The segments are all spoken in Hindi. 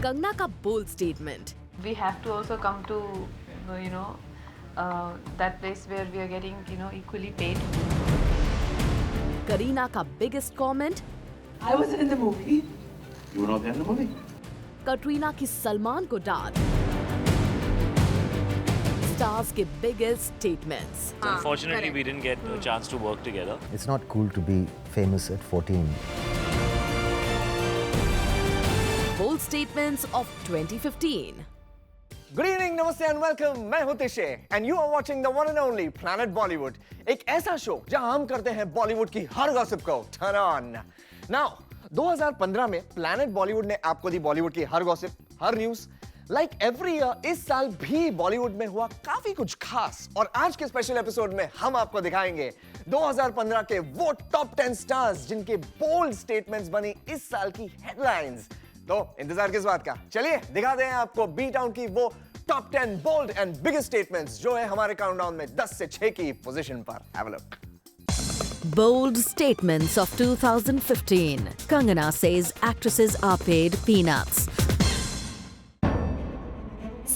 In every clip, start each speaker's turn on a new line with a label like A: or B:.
A: कंगना का bold statement.
B: We have to also come to, that place where we are getting, equally paid.
A: Kareena का biggest comment.
C: I wasn't in the movie.
D: You were not there in the movie.
A: Katrina की सलमान को डांट। स्टार्स के biggest statements.
E: Unfortunately, we didn't get a chance to work together.
F: It's not cool to be famous at 14.
A: Bold statements of 2015।
G: Good evening, नमस्ते एंड वेलकम। मैं हूं तिशे and you are watching the one and only planet Bollywood, एक ऐसा शो जहां हम करते हैं बॉलीवुड की हर गॉसिप को टर्न ऑन। नाउ 2015 में प्लैनेट बॉलीवुड ने आपको दी बॉलीवुड की हर गॉसिप, हर न्यूज। लाइक एवरी ईयर इस साल भी बॉलीवुड में हुआ काफी कुछ खास, और आज के स्पेशल एपिसोड में हम आपको दिखाएंगे 2015 के वो टॉप 10 स्टार्स जिनके बोल्ड स्टेटमेंट्स बनी इस साल की हेडलाइंस। तो इंतजार किस बात का, चलिए दिखाते हैं आपको बी टाउन की वो top 10 bold and biggest statements जो है हमारे काउंटडाउन में 10 से 6 की पोजीशन पर। Have a look.
A: Bold statements of 2015. Kangana says actresses are paid peanuts.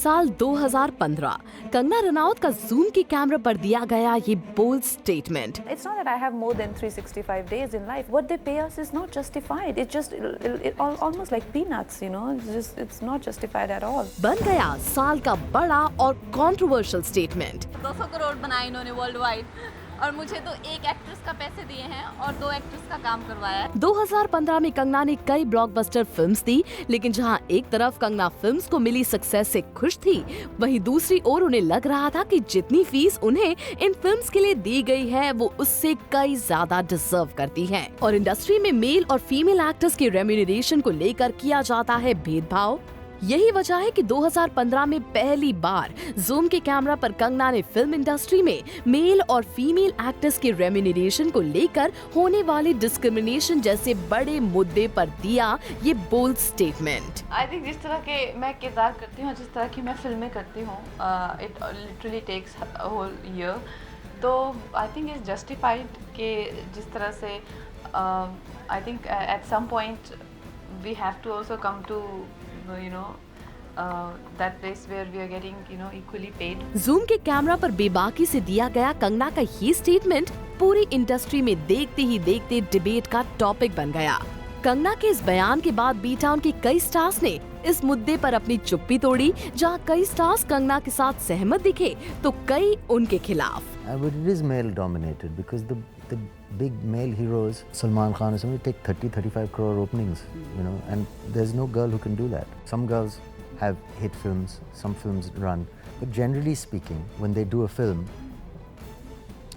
A: साल 2015 कंगना रनौत का जूम की कैमरा पर दिया गया ये bold statement.
H: It's not that I have more than 365 days in life. What they pay us is not justified. It's just almost like peanuts, it's not justified at all.
A: बन गया साल का बड़ा और कंट्रोवर्शियल स्टेटमेंट।
I: 200 करोड़ बनाए इन्होंने वर्ल्ड वाइड, और मुझे तो एक एक्ट्रेस का पैसे दिए हैं और 2 एक्ट्रेस का काम करवाया है।
A: 2015 में कंगना ने कई ब्लॉकबस्टर फिल्म्स दी, लेकिन जहां एक तरफ कंगना फिल्म्स को मिली सक्सेस से खुश थी, वहीं दूसरी ओर उन्हें लग रहा था कि जितनी फीस उन्हें इन फिल्म्स के लिए दी गई है वो उससे कई ज्यादा डिजर्व करती है। और इंडस्ट्री में मेल और फीमेल एक्टर्स के रेम्यूनरेशन को लेकर किया जाता है भेदभाव। यही वजह है कि 2015 में पहली बार जूम के कैमरा पर कंगना ने फिल्म इंडस्ट्री में मेल और फीमेल एक्टर्स के रेम्यूनरेशन को लेकर होने वाले डिस्क्रिमिनेशन जैसे बड़े मुद्दे पर दिया ये बोल्ड स्टेटमेंट।
B: आई थिंक जिस तरह के मैं किरदार करती हूँ, जिस तरह की मैं फिल्में करती हूँ, it literally takes a whole year, तो आई थिंक इट्स जस्टिफाइड कि जिस तरह से I think at some point we have to also come to that place where we are getting, equally paid.
A: जूम के कैमरा पर बेबाकी से दिया गया कंगना का ये स्टेटमेंट पूरी इंडस्ट्री में देखते ही देखते डिबेट का टॉपिक बन गया। कंगना के इस बयान के बाद बी टाउन के कई स्टार्स ने इस मुद्दे पर अपनी चुप्पी तोड़ी, जहां कई स्टार्स कंगना के साथ सहमत दिखे तो कई उनके खिलाफ।
F: But it is male dominated because the big male heroes, Salman Khan, is only take 30-35 crore openings, and there's no girl who can do that. Some girls have hit films, some films run, but generally speaking, when they do a film,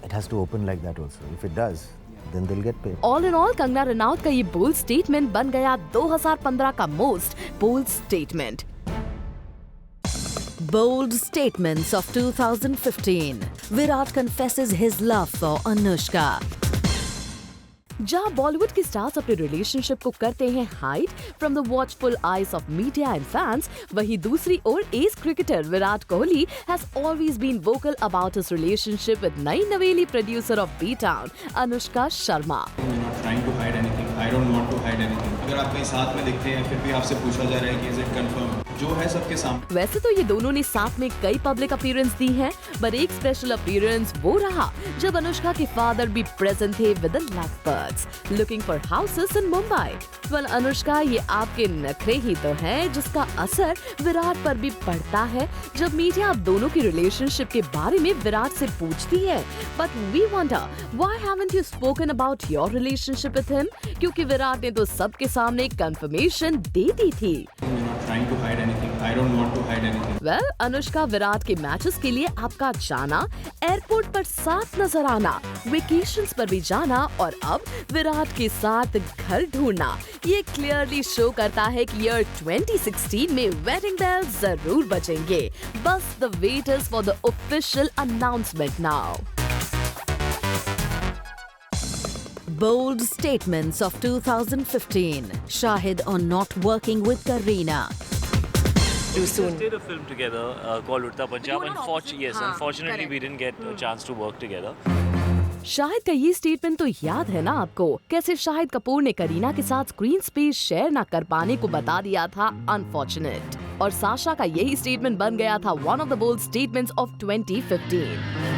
F: it has to open like that also. If it does, then they'll get paid.
A: All in all, Kangana Ranaut का ये बोल्ड स्टेटमेंट बन गया 2015 का most bold statement. Bold statements of 2015. Virat confesses his love for Anushka. जहाँ बॉलीवुड के स्टार्स अपने रिलेशनशिप को करते हैं hide from the watchful eyes of media and fans, वहीं दूसरी ओर ace cricketer Virat Kohli has always been vocal about his relationship with नई नवेली producer of B town, Anushka Sharma.
J: I don't want to hide anything. अगर आप कहीं साथ में दिखते हैं फिर भी आपसे पूछा जा रहा है कि is it confirmed? जो है सबके सामने।
A: वैसे तो ये दोनों ने साथ में कई पब्लिक अपीयरेंस दी हैं, पर एक स्पेशल अपीयरेंस वो रहा जब अनुष्का के फादर भी प्रेजेंट थे with the lovebirds looking for houses in Mumbai. Well Anushka, ये आपके नखरे ही तो हैं जिसका असर विराट पर भी पड़ता है जब मीडिया आप दोनों की रिलेशनशिप के बारे में विराट से पूछती है। But we wonder why haven't you spoken about your relationship with him, क्योंकि विराट ने तो सबके सामने कंफर्मेशन दे दी थी। वेल अनुष्का, विराट के मैचेस के लिए आपका जाना, एयरपोर्ट पर साथ नजर आना, वेकेशंस पर भी जाना और अब विराट के साथ घर ढूंढना, ये क्लियरली शो करता है कि ईयर 2016 में वेडिंग बेल्स जरूर बजेंगे। बस the wait is for the official announcement now. Bold statements of 2015. Shahid on not working with Kareena.
E: We just did a film together called Udta Punjab. Unfortunately, we didn't get a chance to work together.
A: Shahid का ये स्टेटमेंट तो याद है ना आपको, कैसे शाहिद कपूर ने करीना के साथ स्क्रीन स्पेस शेयर न कर पाने को बता दिया था अनफॉर्चुनेट, और साशा का यही स्टेटमेंट बन गया था one of the bold statements of 2015।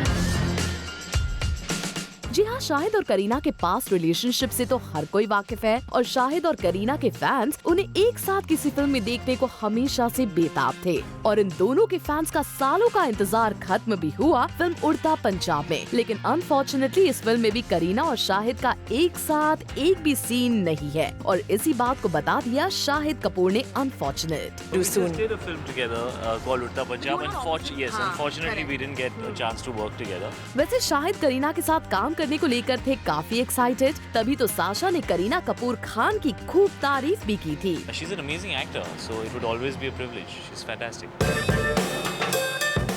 A: जी हाँ, शाहिद और करीना के पास्ट रिलेशनशिप से तो हर कोई वाकिफ है, और शाहिद और करीना के फैंस उन्हें एक साथ किसी फिल्म में देखने को हमेशा से बेताब थे, और इन दोनों के फैंस का सालों का इंतजार खत्म भी हुआ फिल्म उड़ता पंजाब में। लेकिन अनफॉर्चुनेटली इस फिल्म में भी करीना और शाहिद का एक साथ एक भी सीन नहीं है, और इसी बात को बता दिया शाहिद कपूर ने unfortunate.
E: We just did a film together called Urta Punjab. Unfortunately, we didn't get a chance to work together.
A: वैसे शाहिद करीना के साथ काम करने को लेकर थे काफी एक्साइटेड, तभी तो साशा ने करीना कपूर खान की खूब तारीफ भी की थी।
E: She's an amazing actor, so it would always be a privilege. She's fantastic.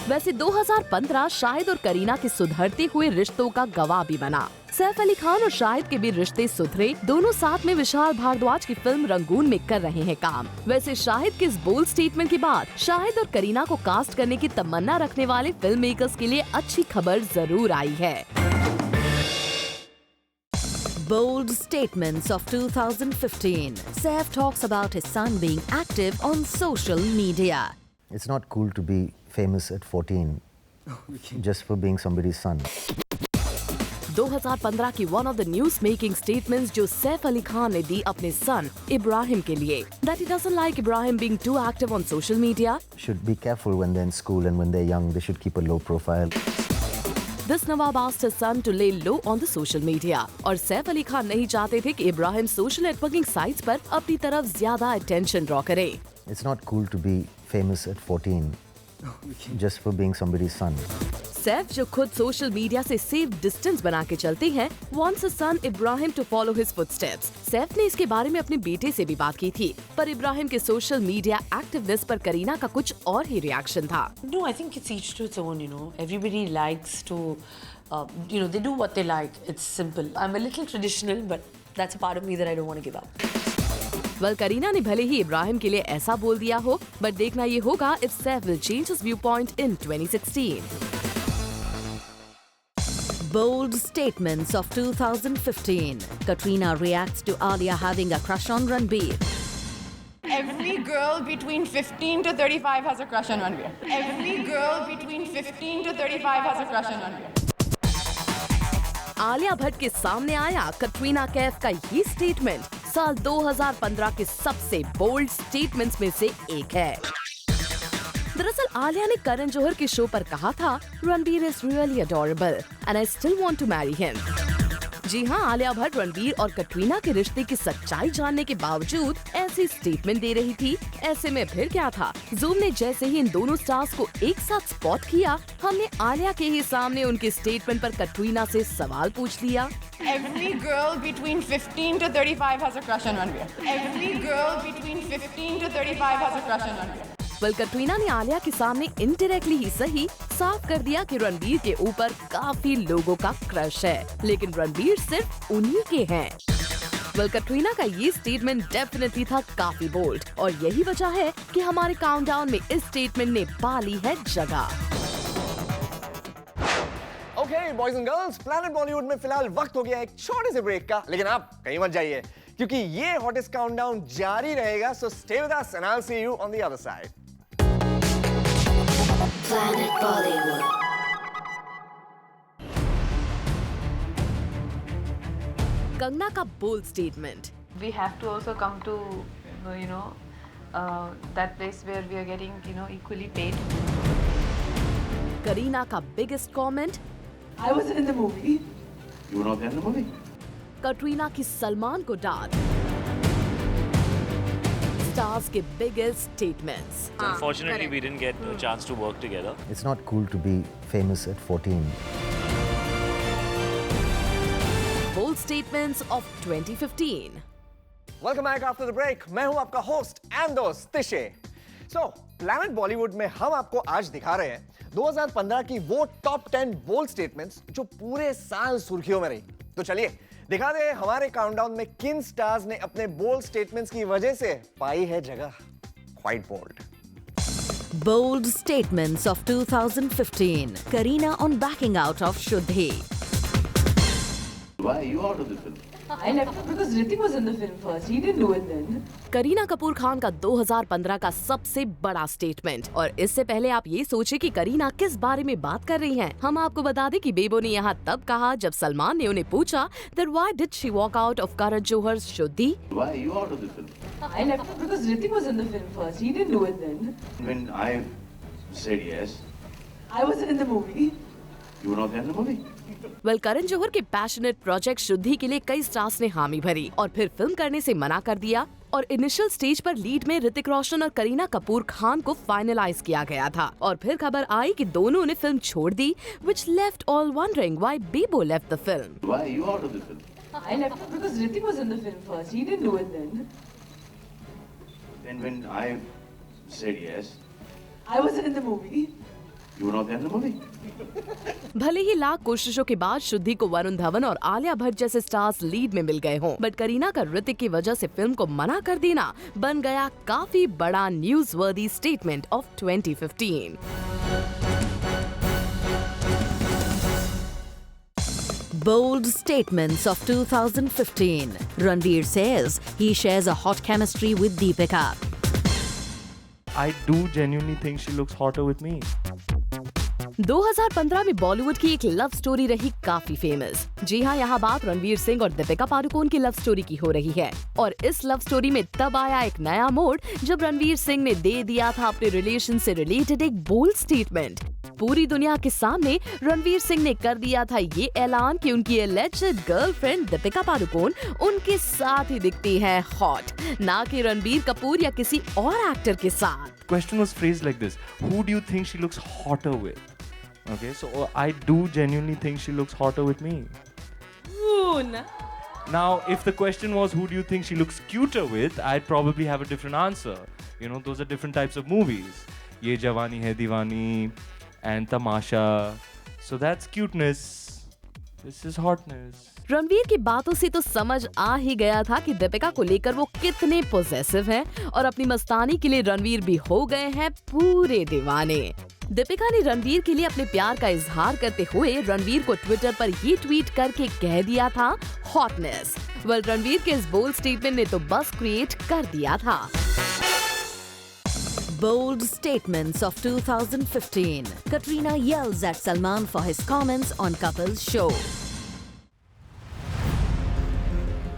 A: वैसे 2015 शाहिद और करीना के सुधरते हुए रिश्तों का गवाह भी बना। सैफ अली खान और शाहिद के भी रिश्ते सुधरे, दोनों साथ में विशाल भारद्वाज की फिल्म रंगून में कर रहे हैं काम। वैसे शाहिद के इस बोल्ड स्टेटमेंट के बाद शाहिद और करीना को कास्ट करने की तमन्ना रखने वाले फिल्म मेकर्स के लिए अच्छी खबर जरूर आई है।
K: Bold statements of 2015. Saif talks about his son being active on social media.
F: It's not cool to be famous at 14 just for being somebody's son.
A: 2015 की one of the news making statements जो सैफ अली खान ने दी अपने सन इब्राहिम के लिए, that he doesn't like Ibrahim being too active on social media.
F: Should be careful when they're in school and when they're young. They should keep a low profile.
A: This Nawab asked his son to lay low on the social media, और सैफ अली खान नहीं चाहते थे कि इब्राहिम सोशल नेटवर्किंग साइट्स पर अपनी तरफ ज्यादा अटेंशन ड्रॉ करे।
F: It's not cool to be famous at 14 just for being somebody's son.
A: Saif जो खुद सोशल मीडिया से सेफ डिस्टेंस बना के चलते हैं, wants his son Ibrahim to follow his footsteps. Saif ने इसके बारे में अपने बेटे से भी बात की थी, पर इब्राहिम के सोशल मीडिया एक्टिवनेस पर करीना का कुछ और ही रिएक्शन था।
C: No, I think it's each to its own, you know. Everybody likes to, they do what they like. It's simple. I'm a little traditional, but that's a part of me that I don't want to give up.
A: Well Kareena ने भले ही इब्राहिम के लिए ऐसा बोल दिया हो, बट देखना ये होगा if Saif will change his viewpoint in 2016.
K: Bold statements of 2015. Katrina reacts to Alia having a crush on Ranbir.
B: Every girl between 15 to 35 has a crush on Ranbir. Every girl between 15 to 35 has a crush on Ranbir.
A: Alia Bhatt के सामने आया कटरीना कैफ का ये स्टेटमेंट साल 2015 के सबसे बोल्ड स्टेटमेंट्स में से एक है। दरअसल आलिया ने करण जौहर के शो पर कहा था, Ranbir is really adorable and I still want to marry him. जी हाँ, आलिया भट्ट रणबीर और कटरीना के रिश्ते की सच्चाई जानने के बावजूद ऐसी स्टेटमेंट दे रही थी। ऐसे में फिर क्या था, जूम ने जैसे ही इन दोनों स्टार्स को एक साथ स्पॉट किया, हमने आलिया के ही सामने उनके स्टेटमेंट पर कटरीना से सवाल पूछ लिया।
B: Every girl between 15 to 35 has a crush on Ranbir. Every girl between 15 to 35 has a crush on Ranbir.
A: Well Katrina ने आलिया के सामने इनडायरेक्टली ही सही साफ कर दिया कि रणबीर के ऊपर काफी लोगों का क्रश है, लेकिन रणबीर सिर्फ उन्हीं के हैं। वेल कटरीना का ये स्टेटमेंट डेफिनेटली था काफी बोल्ड, और यही वजह है कि हमारे काउंटडाउन में इस स्टेटमेंट ने पा ली है जगह।
G: Okay boys and girls, planet Bollywood में फिलहाल वक्त हो गया एक छोटे से ब्रेक का, लेकिन आप कहीं मत जाइए क्योंकि ये हॉटेस्ट काउंटडाउन जारी रहेगा। So stay with us and I will see you on the other side.
K: Planet Bollywood.
A: Kangana का bold statement.
B: We have to also come to, that place where we are getting, equally paid.
A: Kareena का biggest comment.
C: I wasn't in the movie.
D: You were not there in the movie.
A: Katrina की सलमान को डांट। स्टार्स के biggest statements.
E: Unfortunately, we didn't get a chance to work together.
F: It's not cool to be famous at 14.
A: Bold statements of 2015।
G: Welcome back after the break. मैं हूं आपका होस्ट एंड दोस्त तिशे। सो प्लैनेट बॉलीवुड में हम आपको आज दिखा रहे हैं 2015 की वो टॉप 10 बोल्ड स्टेटमेंट्स जो पूरे साल सुर्खियों में रही। तो चलिए दिखा दे हमारे काउंटडाउन में किन स्टार्स ने अपने बोल्ड स्टेटमेंट्स की वजह से पाई है जगह। Quite bold.
K: Bold statements of 2015. Kareena on backing out of Shuddhi.
D: Why are you out of the film?
B: I left it because Hrithik was in the film first. He didn't do it then.
A: Kareena Kapoor Khan का 2015 का सबसे बड़ा स्टेटमेंट। और इससे पहले आप ये सोचे कि करीना किस बारे में बात कर रही हैं। हम आपको बता दें कि बेबो ने यहाँ तब कहा जब सलमान ने उन्हें पूछा that why did she walk out of Karan Johar's Shuddhi?
D: Why are you out of the film?
B: I left it because Hrithik was in the film first. He didn't do it then.
D: When I said yes,
B: I wasn't in the movie.
D: you were not there in the movie.
A: Well Karan Johar के पैशनेट प्रोजेक्ट शुद्धि के लिए कई स्टार्स ने हामी भरी और फिर फिल्म करने से मना कर दिया और इनिशियल स्टेज पर लीड में ऋतिक रोशन और करीना कपूर खान को फाइनलाइज किया गया था और फिर खबर आई कि दोनों ने फिल्म छोड़ दी, which left all wondering why Bebo left the film.
D: Why are you out of the film?
B: I left it because Hrithik was in the film first. He didn't do it then.
D: Then when I said yes,
B: I wasn't in the movie.
D: you were not there in the movie.
A: भले ही लाख कोशिशों के बाद शुद्धि को वरुण धवन और आलिया भट्ट जैसे स्टार्स लीड में मिल गए हों, बट करीना का ऋतिक की वजह से फिल्म को मना कर देना बन गया काफी बड़ा न्यूज वर्दी statement of 2015।
K: Bold statements of 2015. Ranveer says he shares a hot chemistry with Deepika.
L: I do genuinely think she looks hotter with me.
A: 2015 में बॉलीवुड की एक लव स्टोरी रही काफी फेमस। जी हाँ, यहाँ बात रणवीर सिंह और दीपिका पादुकोण की लव स्टोरी की हो रही है और इस लव स्टोरी में तब आया एक नया मोड़ जब रणवीर सिंह ने दे दिया था अपने रिलेशन से रिलेटेड एक बोल्ड स्टेटमेंट। पूरी दुनिया के सामने रणवीर सिंह ने कर दिया था ये ऐलान कि उनकी एलिजेड गर्लफ्रेंड दीपिका पादुकोण उनके साथ ही दिखती है हॉट, ना कि रणबीर कपूर या किसी और एक्टर के साथ।
L: Question was phrased like this: who do you think she looks hotter with? Okay, so I do genuinely think she looks hotter with me. Now, if the question was who do you think she looks cuter with, I'd probably have a different answer. You know, those are different types of movies. Ye Jawani Hai Diwani and Tamasha. So that's cuteness. This is hotness.
A: Ranveer की बातों से तो समझ आ ही गया था कि दीपिका को लेकर वो कितने पॉसेसिव हैं और अपनी मस्तानी के लिए रणवीर भी हो गए हैं पूरे दीवाने। दीपिका ने रणवीर के लिए अपने प्यार का इजहार करते हुए रणवीर को ट्विटर पर ये ट्वीट करके कह दिया था हॉटनेस। वेल, रणवीर के इस बोल्ड स्टेटमेंट ने तो बस क्रिएट कर दिया था।
K: Bold statements of 2015. Katrina yells at Salman for his comments on couple's show.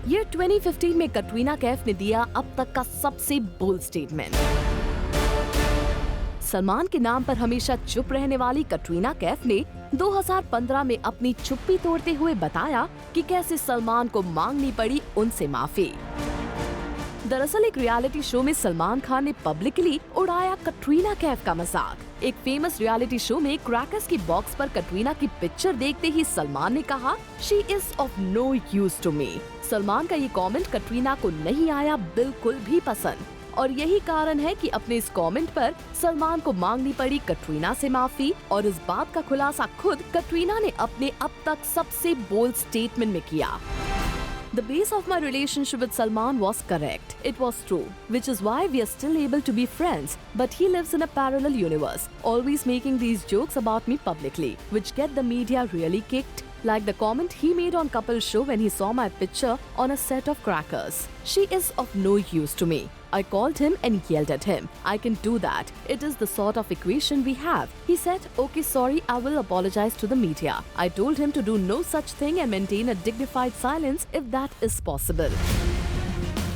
A: ये 2015 में कटरीना कैफ ने दिया अब तक का सबसे बोल्ड स्टेटमेंट। सलमान के नाम पर हमेशा चुप रहने वाली कटरीना कैफ ने 2015 में अपनी चुप्पी तोड़ते हुए बताया कि कैसे सलमान को मांगनी पड़ी उनसे माफी। दरअसल एक रियलिटी शो में सलमान खान ने पब्लिकली उड़ाया कटरीना कैफ का मजाक। एक फेमस रियलिटी शो में क्रैकर्स की बॉक्स पर कटरीना की पिक्चर देखते ही सलमान ने कहा she is of no use to me. Salman का ये कमेंट कटरीना को नहीं आया बिल्कुल भी पसंद और यही कारण है कि अपने इस कमेंट पर सलमान को मांगनी पड़ी कटरीना से माफी और इस बात का खुलासा खुद कटरीना ने अपने अब तक सबसे बोल्ड स्टेटमेंट में किया। The base of my relationship with Salman was correct. It was true, which is why we are still able to be friends. But he lives in a parallel universe, always making these jokes about me publicly, which get the media really kicked. Like the comment he made on Couple's show when he saw my picture on a set of crackers. She is of no use to me. I called him and yelled at him. I can do that. It is the sort of equation we have. He said, okay, sorry, I will apologize to the media. I told him to do no such thing and maintain a dignified silence if that is possible.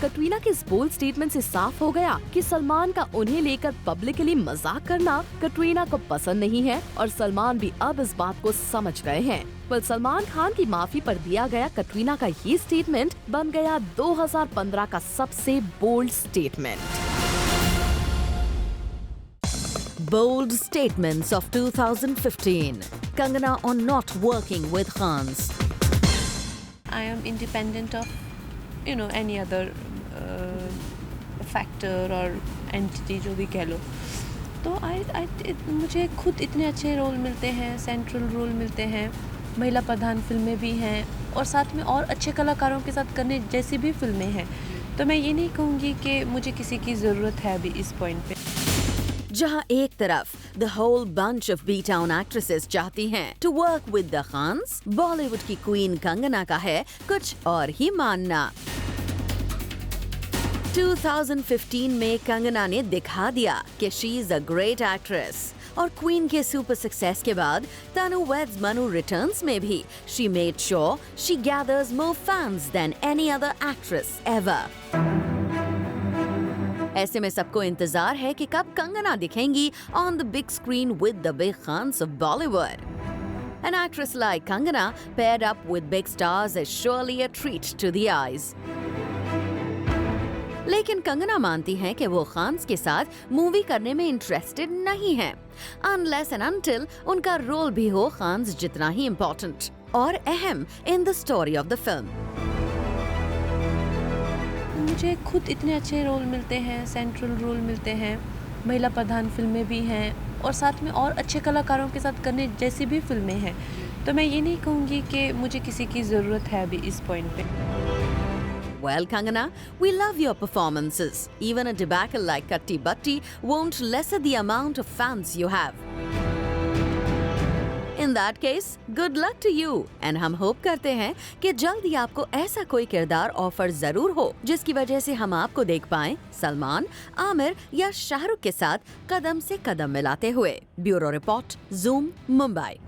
A: Katrina के इस बोल्ड स्टेटमेंट से साफ हो गया कि सलमान का उन्हें लेकर पब्लिकली मजाक करना कटरीना को पसंद नहीं है और सलमान भी अब इस बात को समझ गए हैं। पर सलमान खान की माफी पर दिया गया कटरीना का ये स्टेटमेंट बन गया 2015 का सबसे bold statement.
K: Bold statements of 2015. Kangana on not working with Khans.
H: I am independent of any other factor or entity जो भी कह लो। तो मुझे खुद इतने अच्छे रोल मिलते हैं, सेंट्रल रोल मिलते हैं, महिला प्रधान फिल्में भी हैं और साथ में और अच्छे कलाकारों के साथ करने जैसी भी फिल्में हैं। तो मैं ये नहीं कहूँगी कि मुझे किसी की ज़रूरत है अभी इस पॉइंट पे।
K: जहां एक तरफ the whole bunch of B-town actresses चाहती हैं to work with the Khans, Bollywood की क्वीन कंगना का है कुछ और ही मानना। 2015 में कंगना ने दिखा दिया कि she is a great actress और क्वीन के सुपर सक्सेस के बाद तनु वेड्स मनु रिटर्न्स में भी she made sure she gathers more fans than any other actress ever। ऐसे में सबको इंतजार है कि कब कंगना दिखेंगी on the big screen with the big khans of Bollywood। An actress like Kangana paired up with big stars is surely a treat to the eyes। लेकिन कंगना मानती हैं कि वो खान्स के साथ मूवी करने में इंटरेस्टेड नहीं हैं, unless and until उनका रोल भी हो खान्स जितना ही इम्पोर्टेंट और अहम in the story of the film.
H: मुझे खुद इतने अच्छे रोल मिलते हैं, सेंट्रल रोल मिलते हैं, महिला प्रधान फिल्में भी हैं और साथ में और अच्छे कलाकारों के साथ करने जैसी भी फिल्में हैं, तो मैं ये नहीं कहूँगी कि मुझे किसी की ज़रूरत है अभी इस पॉइंट पे।
K: Well, Kangana, we love your performances. Even a debacle like Katti Batti won't lessen the amount of fans you have. In that case, good luck to you. And हम hope करते हैं कि जल्दी आपको ऐसा कोई किरदार ऑफर जरूर हो जिसकी वजह से हम आपको देख पाएं सलमान, आमिर या शाहरुख के साथ कदम से कदम मिलाते हुए। Bureau report, Zoom, Mumbai.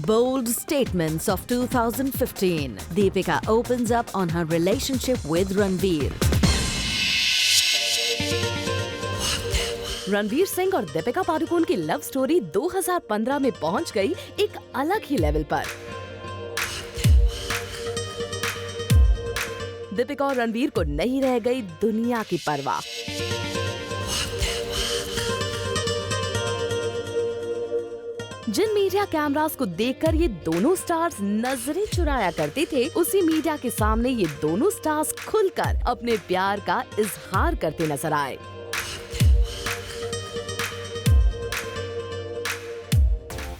K: Bold statements of 2015. Deepika opens up on her relationship with Ranveer.
A: Ranveer Singh और दीपिका पादुकोण की लव स्टोरी 2015 में पहुंच गई एक अलग ही लेवल पर। दीपिका और रणवीर को नहीं रह गई दुनिया की परवाह। जिन मीडिया कैमरास को देखकर ये दोनों स्टार्स नजरें चुराया करते थे, उसी मीडिया के सामने ये दोनों स्टार्स खुलकर अपने प्यार का इजहार करते नजर आए।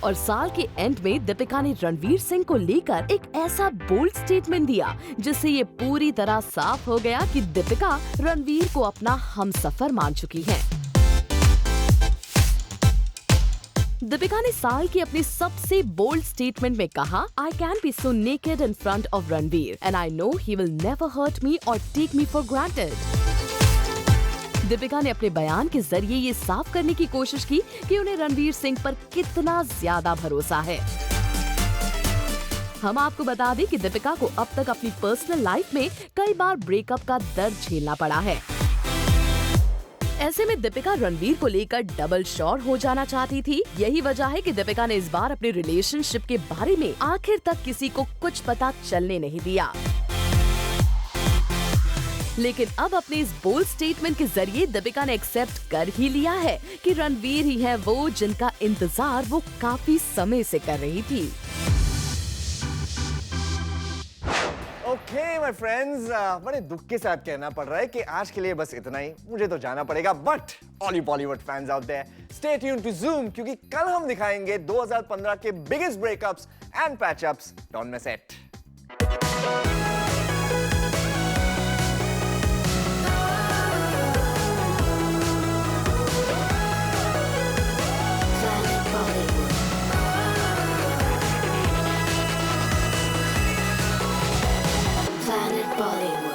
A: और साल के एंड में दीपिका ने रणवीर सिंह को लेकर एक ऐसा बोल्ड स्टेटमेंट दिया जिससे ये पूरी तरह साफ हो गया कि दीपिका रणवीर को अपना हमसफर मान चुकी है। दीपिका ने साल की अपनी सबसे बोल्ड स्टेटमेंट में कहा, I can be so naked in front of Ranveer and I know he will never hurt me or take me for granted। Deepika ने अपने बयान के जरिए ये साफ करने की कोशिश की कि उन्हें रणवीर सिंह पर कितना ज्यादा भरोसा है। हम आपको बता दें कि दीपिका को अब तक अपनी पर्सनल लाइफ में कई बार ब्रेकअप का दर्द झेलना पड़ा है। ऐसे में दीपिका रणवीर को लेकर डबल श्योर हो जाना चाहती थी। यही वजह है कि दीपिका ने इस बार अपने रिलेशनशिप के बारे में आखिर तक किसी को कुछ पता चलने नहीं दिया। लेकिन अब अपने इस बोल्ड स्टेटमेंट के जरिए दीपिका ने एक्सेप्ट कर ही लिया है कि रणवीर ही है वो जिनका इंतजार वो काफी समय से कर रही थी।
G: ओके माय फ्रेंड्स, बड़े दुख के साथ कहना पड़ रहा है कि आज के लिए बस इतना ही। मुझे तो जाना पड़ेगा, but all you Bollywood fans out there, stay tuned to Zoom क्योंकि कल हम दिखाएंगे 2015 के biggest breakups and patchups. Don't miss it.
M: Planet Bollywood.